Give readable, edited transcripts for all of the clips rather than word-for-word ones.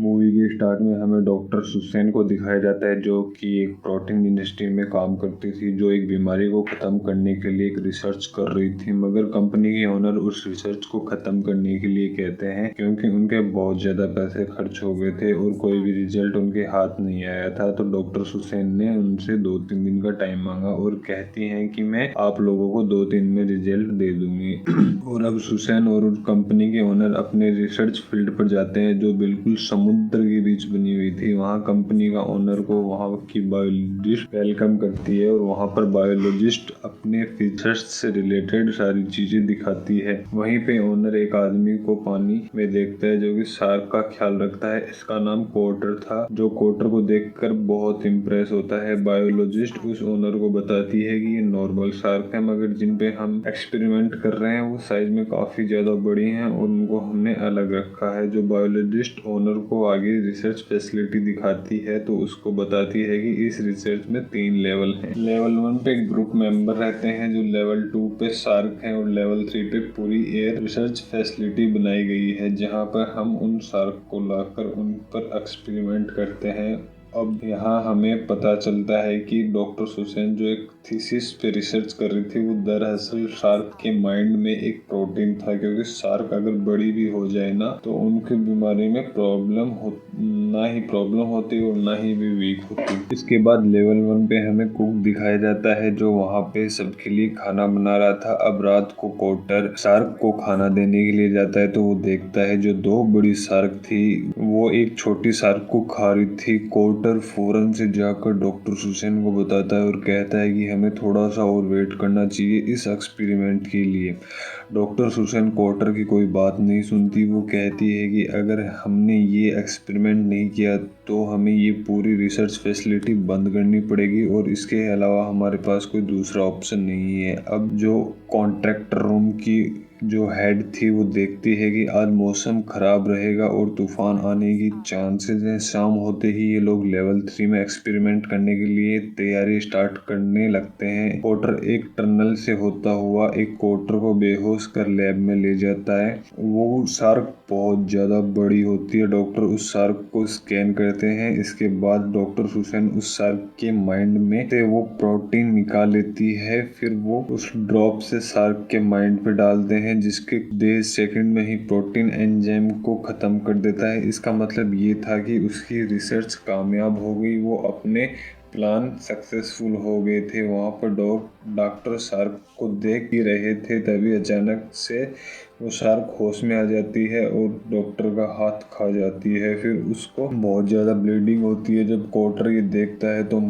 Movie के start में हमें डॉक्टर सुसैन को दिखाया जाता है जो कि एक प्रोटीन इंडस्ट्री में काम करती थी, जो एक बीमारी को ख़त्म करने के लिए एक रिसर्च कर रही थी। मगर कंपनी के ओनर उस रिसर्च को ख़त्म करने के लिए कहते हैं क्योंकि उनके बहुत ज़्यादा पैसे खर्च हो गए थे और कोई भी रिजल्ट उनके हाथ नहीं आया था। तो डॉक्टर सुसैन ने उनसे 2-3 दिन का टाइम मांगा और कहती हैं कि मैं आप लोगों को 2 दिन में रिजल्ट दे दूंगी। और अब सुसैन और कंपनी के ओनर अपने रिसर्च फील्ड पर जाते हैं जो बिल्कुल समुद्र के बीच बनी हुई थी। वहाँ कंपनी का ओनर को वहाँ की बायोलॉजिस्ट वेलकम करती है और वहाँ पर बायोलॉजिस्ट अपने फीचर्स से रिलेटेड सारी चीजें दिखाती है। वहीं पे ओनर एक आदमी को पानी में देखता है जो कि शार्क का ख्याल रखता है। इसका नाम कोटर था, जो कोटर को देखकर बहुत इम्प्रेस होता है। बायोलॉजिस्ट उस ओनर को बताती है कि ये नॉर्मल शार्क है, मगर जिन पे हम एक्सपेरिमेंट कर रहे हैं वो साइज में काफी ज्यादा बड़ी हैं और उनको हमने अलग रखा है। जो बायोलॉजिस्ट ओनर को आगे रिसर्च फैसिलिटी दिखाती है तो उसको बताती है कि इस रिसर्च में 3 लेवल हैं। लेवल 1 पे ग्रुप मेंबर रहते हैं, जो लेवल 2 पे शार्क हैं और लेवल 3 पे पूरी एयर रिसर्च फैसिलिटी बनाई गई है जहां पर हम उन शार्क को लाकर उन पर एक्सपेरिमेंट करते हैं। अब यहाँ हमें पता चलता है कि डॉक्टर सुसैन जो एक थीसिस पे रिसर्च कर रही थी वो दरअसल शार्क के माइंड में एक प्रोटीन था, क्योंकि शार्क अगर बड़ी भी हो जाए ना तो उनकी बीमारी में ना ही प्रॉब्लम होती और ना ही भी वीक होती। इसके बाद लेवल 1 पे हमें कुक दिखाया जाता है जो वहाँ पे सबके लिए खाना बना रहा था। अब रात को कोटर शार्क को खाना देने के लिए जाता है तो वो देखता है जो 2 बड़ी शार्क थी वो एक छोटी शार्क को खा रही थी। कोटर फौरन से जाकर डॉक्टर सुसैन को बताता है और कहता है कि हमें थोड़ा सा और वेट करना चाहिए इस एक्सपेरिमेंट के लिए। डॉक्टर सुसैन कोटर की कोई बात नहीं सुनती। वो कहती है कि अगर हमने ये एक्सपेरिमेंट नहीं किया तो हमें ये पूरी रिसर्च फैसिलिटी बंद करनी पड़ेगी और इसके अलावा हमारे पास कोई दूसरा ऑप्शन नहीं है। अब जो कॉन्ट्रैक्टर रूम की जो हेड थी वो देखती है कि आज मौसम खराब रहेगा और तूफान आने की चांसेस हैं। शाम होते ही ये लोग लेवल 3 में एक्सपेरिमेंट करने के लिए तैयारी स्टार्ट करने लगते हैं। कोटर एक टनल से होता हुआ एक कोटर को बेहोश कर लैब में ले जाता है। वो शार्क बहुत ज्यादा बड़ी होती है। डॉक्टर उस शार्क को स्कैन करते हैं। इसके बाद डॉक्टर सुसैन उस शार्क के माइंड में से वो प्रोटीन निकाल लेती है। फिर वो उस ड्रॉप से शार्क के माइंड पे डालते हैं जिसके 10 सेकंड में ही प्रोटीन एंजाइम को खत्म कर देता है। इसका मतलब ये था कि उसकी रिसर्च कामयाब हो गई, वो अपने प्लान सक्सेसफुल हो गए थे। वहाँ पर डॉक्टर शार्क को देख ही रहे थे, तभी अचानक से वो शार्क होश में आ जाती है और डॉक्टर का हाथ खा जाती है। फिर उसको बहुत ज़्यादा ब्लीडिंग होती है। जब कोटर ये देखता है तो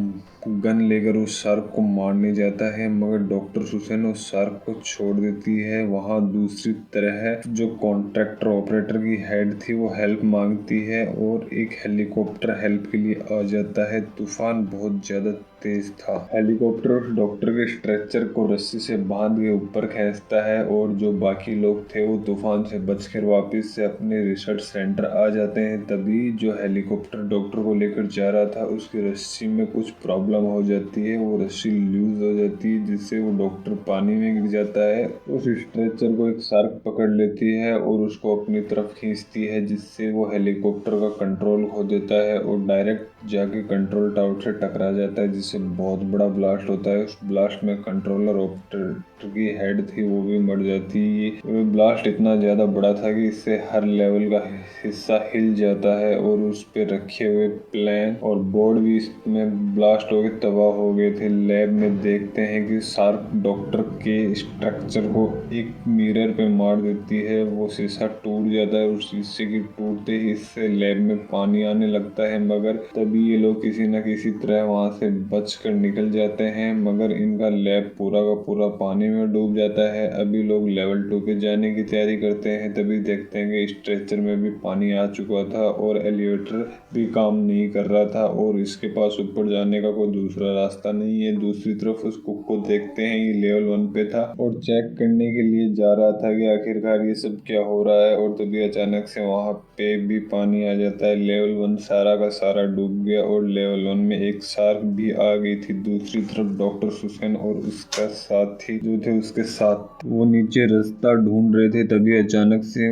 गन लेकर उस शार्क को मारने जाता है, मगर डॉक्टर सुसैन उस शार्क को छोड़ देती है। वहाँ दूसरी तरह जो कॉन्ट्रैक्टर ऑपरेटर की हेड थी वो हेल्प मांगती है और एक हेलीकॉप्टर हेल्प के लिए आ जाता है। तूफान बहुत ज़्यादा तेज था। हेलीकॉप्टर डॉक्टर के स्ट्रेचर को रस्सी से बांध के ऊपर खींचता है और जो बाकी लोग थे वो तूफान से बचकर वापस से अपने रिसर्च सेंटर आ जाते हैं। तभी जो हेलीकॉप्टर डॉक्टर को लेकर जा रहा था उसकी रस्सी में कुछ प्रॉब्लम हो जाती है। वो रस्सी लूज हो जाती है जिससे वो डॉक्टर पानी में गिर जाता है। उस स्ट्रेचर को एक शार्क पकड़ लेती है और उसको अपनी तरफ खींचती है जिससे वो हेलीकॉप्टर का कंट्रोल खो देता है और डायरेक्ट जाके कंट्रोल टावर से टकरा जाता है जिससे बहुत बड़ा ब्लास्ट होता है। उस ब्लास्ट में कंट्रोलर ऑपरेटर की हेड थी वो भी मर जाती है। ये ब्लास्ट इतना ज्यादा बड़ा था कि इससे हर लेवल का हिस्सा हिल जाता है और उस पे रखे हुए प्लान और बोर्ड भी इसमें ब्लास्ट हो गए, तबाह हो गए थे। लैब में देखते हैं कि शार्क डॉक्टर के स्ट्रक्चर को एक मिरर पे मार देती है। वो शीशा टूट जाता है और शीशे की टूटते ही इससे लैब में पानी आने लगता है, मगर तभी ये लोग किसी न किसी तरह वहां से बचकर निकल जाते हैं। मगर इनका लैब पूरा का पूरा पानी में डूब जाता है। अभी लोग लेवल 2 पे जाने की तैयारी करते हैं, तभी देखते हैं कि स्ट्रेचर में भी पानी आ चुका था और एलिवेटर भी काम नहीं कर रहा था और इसके पास ऊपर जाने का कोई दूसरा रास्ता नहीं है। दूसरी तरफ उस कुक को देखते हैं, ये लेवल 1 पे था और चेक करने के लिए जा रहा था कि आखिरकार ये सब क्या हो रहा है, और तभी अचानक से वहां पे भी पानी आ जाता है। लेवल 1 सारा का सारा डूब गया और लेवल 1 में एक शार्क भी आ गई थी। दूसरी तरफ डॉक्टर सुसैन और उसका साथी जो थे उसके साथ। वो नीचे रास्ता ढूंढ रहे थे, तभी अचानक से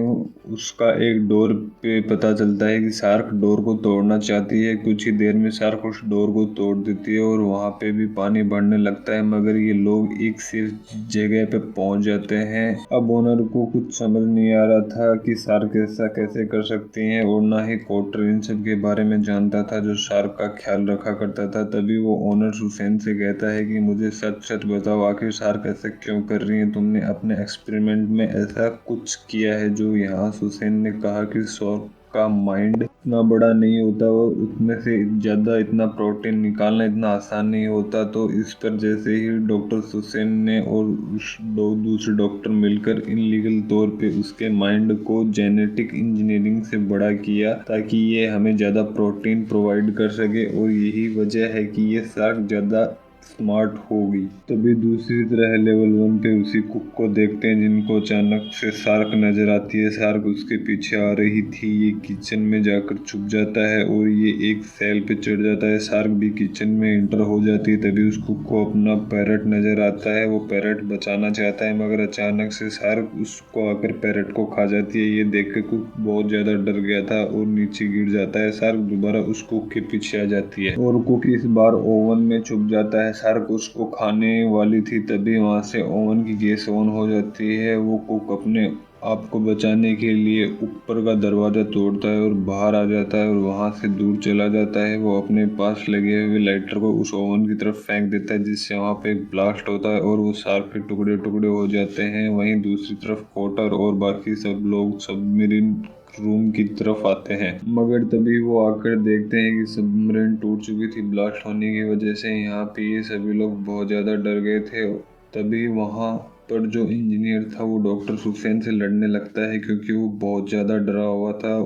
उसका एक डोर पे पता चलता है कि शार्क डोर को तोड़ना चाहती है। कुछ ही देर में शार्क उस डोर को तोड़ देती है और वहाँ पे भी पानी बढ़ने लगता है, मगर ये लोग एक सेफ जगह पे पहुँच जाते हैं। अब ओनर को कुछ समझ नहीं आ रहा था कि शार्क ऐसा कैसे कर सकती हैं, और ना ही कोटर इन सब के बारे में जानता था जो शार्क का ख्याल रखा करता था। तभी वो ओनर सुसैन से कहता है कि मुझे सच सच बताओ, आखिर शार्क ऐसा क्यों कर रही है? तुमने अपने एक्सपेरिमेंट में ऐसा कुछ किया है जो यहाँ? सुसैन ने कहा कि शार्क का माइंड इतना बड़ा नहीं होता और उसमें से ज़्यादा इतना प्रोटीन निकालना इतना आसान नहीं होता। तो इस पर जैसे ही डॉक्टर सुसैन ने और उस दूसरे डॉक्टर मिलकर इनलीगल तौर पे उसके माइंड को जेनेटिक इंजीनियरिंग से बड़ा किया ताकि ये हमें ज़्यादा प्रोटीन प्रोवाइड कर सके, और यही वजह है कि ये शार्क ज़्यादा स्मार्ट होगी। तभी दूसरी तरह लेवल 1 पे उसी कुक को देखते हैं जिनको अचानक से शार्क नजर आती है। शार्क उसके पीछे आ रही थी। ये किचन में जाकर छुप जाता है और ये एक सेल पे चढ़ जाता है। शार्क भी किचन में एंटर हो जाती है। तभी उस कुक को अपना पैरट नजर आता है। वो पैरट बचाना चाहता है, मगर अचानक से शार्क उसको आकर पैरट को खा जाती है। ये देख के कुक बहुत ज्यादा डर गया था और नीचे गिर जाता है। शार्क दोबारा उस कुक के पीछे आ जाती है और कुक इस बार ओवन में छुप जाता है। शार्क उसको खाने वाली थी, तभी वहां से ओवन की गैस ऑन हो जाती है। वो कुक अपने आपको बचाने के लिए ऊपर का दरवाजा तोड़ता है और बाहर आ जाता है और वहां से दूर चला जाता है। वो अपने पास लगे हुए लाइटर को उस ओवन की तरफ फेंक देता है, जिससे वहां पे एक ब्लास्ट होता है और वो शार्क के टुकड़े टुकड़े हो जाते हैं। वहीं दूसरी तरफ कोटर और बाकी सब लोग सबमरीन रूम की तरफ आते हैं, मगर तभी वो आकर देखते हैं कि सबमरीन टूट चुकी थी ब्लास्ट होने की वजह से। यहाँ पे ये सभी लोग बहुत ज़्यादा डर गए थे। तभी वहाँ पर जो इंजीनियर था वो डॉक्टर सुसैन से लड़ने लगता है, क्योंकि वो बहुत ज़्यादा डरा हुआ था।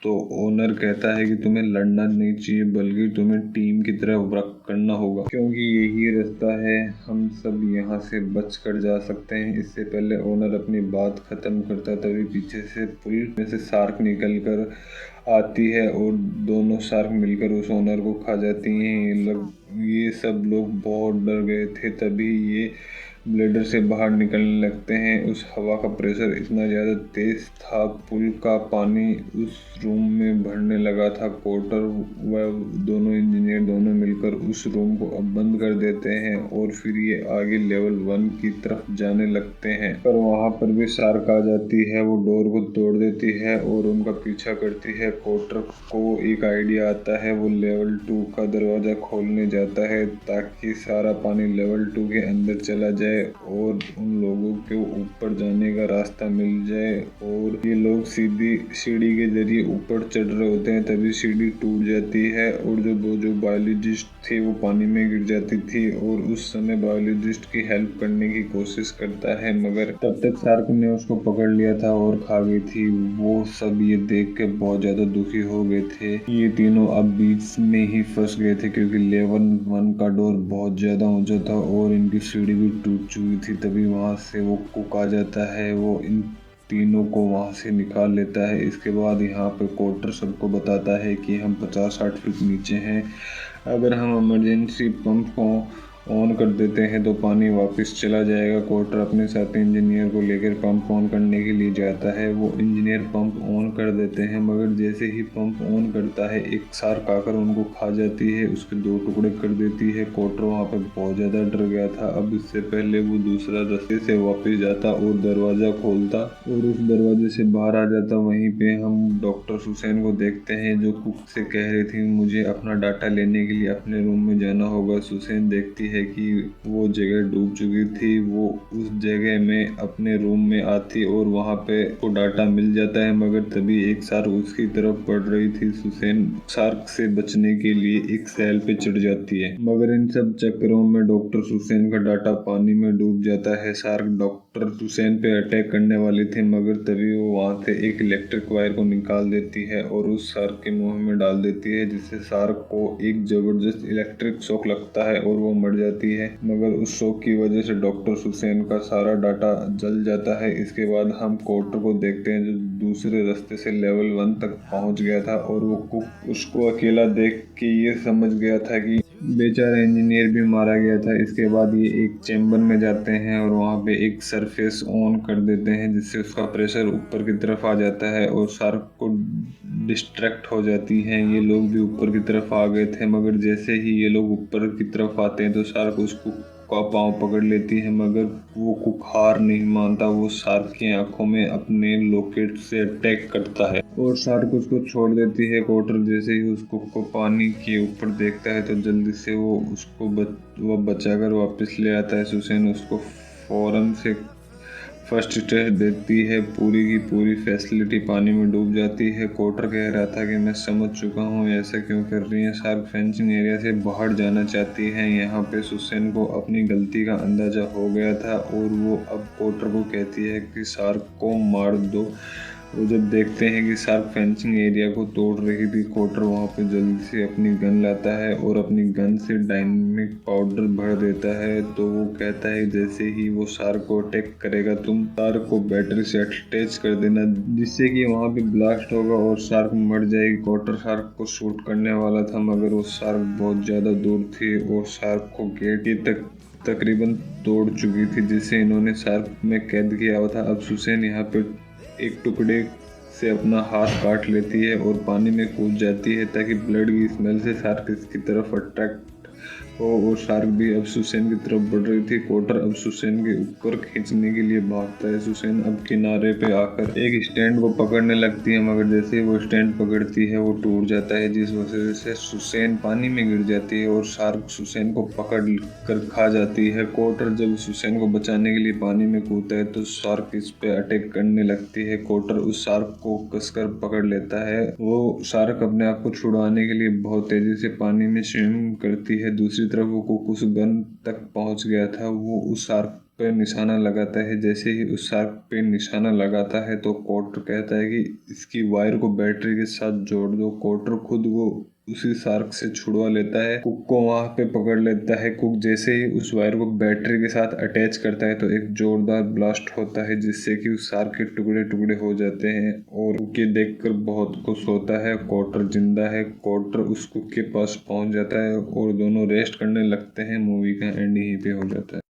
तो ओनर कहता है कि तुम्हें लड़ना नहीं चाहिए, बल्कि तुम्हें टीम की तरह वर्क करना होगा, क्योंकि यही रास्ता है, हम सब यहाँ से बच कर जा सकते हैं। इससे पहले ओनर अपनी बात खत्म करता तभी पीछे से पुल में से शार्क निकल कर आती है और दोनों शार्क मिलकर उस ओनर को खा जाती हैं। ये सब लोग बहुत डर गए थे। तभी ये ब्लेडर से बाहर निकलने लगते हैं। उस हवा का प्रेशर इतना ज़्यादा तेज था, पुल का पानी उस रूम में भरने लगा था। कोटर व दोनों इंजीनियर दोनों मिलकर उस रूम को अब बंद कर देते हैं और फिर ये आगे लेवल 1 की तरफ जाने लगते हैं। पर वहाँ पर भी शार्क आ जाती है। वो डोर को तोड़ देती है और उनका पीछा करती है। कोटर को एक आइडिया आता है। वो लेवल 2 का दरवाजा खोलने जाता है ताकि सारा पानी लेवल 2 के अंदर चला जाए और उन लोगों को ऊपर जाने का रास्ता मिल जाए। और ये लोग सीधी सीढ़ी के जरिए ऊपर चढ़ रहे होते हैं, तभी सीढ़ी टूट जाती है और जो बायोलॉजिस्ट थे वो पानी में गिर जाती थी। और उस समय बायोलॉजिस्ट की हेल्प करने की कोशिश करता है, मगर तब तक शार्क ने उसको पकड़ लिया था और खा गई थी। वो सब ये देख के बहुत ज्यादा दुखी हो गए थे। ये तीनों अब बीच में ही फंस गए थे, क्योंकि लेवल 1 का डोर बहुत ज्यादा ऊंचा था और इनकी सीढ़ी भी टूट चुकी थी। तभी वहां से वो कुक आ जाता है। वो इन तीनों को वहां से निकाल लेता है। इसके बाद यहाँ पे कोटर सबको बताता है कि हम 50-60 फीट नीचे हैं। अगर हम इमरजेंसी पंप को ऑन कर देते हैं तो पानी वापस चला जाएगा। कोटर अपने साथ इंजीनियर को लेकर पंप ऑन करने के लिए जाता है। वो इंजीनियर पंप ऑन कर देते हैं, मगर जैसे ही पंप ऑन करता है एक शार्क आकर उनको खा जाती है, उसके 2 टुकड़े कर देती है। कोटर वहाँ पे बहुत ज़्यादा डर गया था। अब इससे पहले वो दूसरा रास्ते से वापस जाता और दरवाज़ा खोलता और उस दरवाजे से बाहर आ जाता। वहीं पे हम डॉक्टर सुसैन को देखते हैं जो कुक से कह रही थी मुझे अपना डाटा लेने के लिए अपने रूम में जाना होगा। सुसैन देखती है कि वो जगह डूब चुकी थी। वो उस जगह में अपने रूम में आती और वहाँ पे वो डाटा मिल जाता है, मगर तभी एक शार्क उसकी तरफ बढ़ रही थी। सुसैन शार्क से बचने के लिए एक सेल पे चढ़ जाती है, मगर इन सब चक्करों में डॉक्टर सुसैन का डाटा पानी में डूब जाता है। शार्क डॉक्टर सुसैन पे अटैक करने वाली थी, मगर तभी वो वहाँ से एक इलेक्ट्रिक वायर को निकाल देती है और उस शार्क के मुंह में डाल देती है, जिससे शार्क को एक जबरदस्त इलेक्ट्रिक शॉक लगता है और वो मर जाती है। मगर उस शॉक की वजह से डॉक्टर सुसैन का सारा डाटा जल जाता है। इसके बाद हम कोटर को देखते हैं जो दूसरे रास्ते से लेवल 1 तक पहुंच गया था और वो कुक उसको अकेला देख के ये समझ गया था कि बेचारा इंजीनियर भी मारा गया था। इसके बाद ये एक चैम्बर में जाते हैं और वहाँ पे एक सरफेस ऑन कर देते हैं जिससे उसका प्रेशर ऊपर की तरफ आ जाता है और शार्क को डिस्ट्रैक्ट हो जाती हैं। ये लोग भी ऊपर की तरफ आ गए थे, मगर जैसे ही ये लोग ऊपर की तरफ आते हैं तो शार्क उसको का पाँव पकड़ लेती है, मगर वो कुक हार नहीं मानता। वो शार्क की आंखों में अपने लोकेट से अटैक करता है और शार्क उसको छोड़ देती है। कोटर जैसे ही उसको को पानी के ऊपर देखता है तो जल्दी से वो बचाकर वापस ले आता है। सुसैन उसको फौरन से फर्स्ट स्टेज देती है। पूरी की पूरी फैसिलिटी पानी में डूब जाती है। कोटर कह रहा था कि मैं समझ चुका हूँ ऐसा क्यों कर रही है। शार्क फेंसिंग एरिया से बाहर जाना चाहती है। यहाँ पे सुसैन को अपनी गलती का अंदाजा हो गया था और वो अब कोटर को कहती है कि शार्क को मार दो। वो जब देखते हैं कि शार्क फेंसिंग एरिया को तोड़ रही थी, कोटर वहाँ पे जल्दी से अपनी गन लाता है और अपनी गन से डायनेमिक पाउडर भर देता है। तो वो कहता है जैसे ही वो शार्क को अटैक करेगा तुम शार्क को बैटरी से अटैच कर देना, जिससे कि वहाँ पे ब्लास्ट होगा और शार्क मर जाएगी। कोटर शार्क को शूट करने वाला था, मगर वो शार्क बहुत ज़्यादा दूर थी और शार्क को गेट की तकरीबन तोड़ चुकी थी, जिसे इन्होंने शार्क में कैद किया हुआ था। अब सुसैन यहाँ पे एक टुकड़े से अपना हाथ काट लेती है और पानी में कूद जाती है ताकि ब्लड की स्मेल से शार्क इसकी तरफ अट्रैक्ट हो। और शार्क भी अब सुसैन की तरफ बढ़ रही थी। कोटर अब सुसैन के ऊपर खींचने के लिए भागता है। सुसैन अब किनारे पे आकर एक स्टैंड को पकड़ने लगती है, मगर जैसे ही वो स्टैंड पकड़ती है वो टूट जाता है, जिस वजह से सुसैन पानी में गिर जाती है और शार्क सुसैन को पकड़ कर खा जाती है। कोटर जब सुसैन को बचाने के लिए पानी में कूदता है तो शार्क इस पे अटैक करने लगती है। कोटर उस शार्क को कसकर पकड़ लेता है। वो शार्क अपने आप को छुड़ाने के लिए बहुत तेजी से पानी में स्विम करती है। दूसरी तरफ वो कुक उस गन तक पहुंच गया था। वो उस शार्क पे निशाना लगाता है। जैसे ही उस शार्क पे निशाना लगाता है तो कोटर कहता है कि इसकी वायर को बैटरी के साथ जोड़ दो। कोटर खुद वो उसी शार्क से छुड़वा लेता है। कुक को वहां पे पकड़ लेता है। कुक जैसे ही उस वायर को बैटरी के साथ अटैच करता है तो एक जोरदार ब्लास्ट होता है, जिससे कि उस शार्क के टुकड़े टुकड़े हो जाते हैं और कुक ये देखकर बहुत खुश होता है। कोटर जिंदा है। कोटर उस कुक के पास पहुंच जाता है और दोनों रेस्ट करने लगते हैं। मूवी का एंड यहीं पे हो जाता है।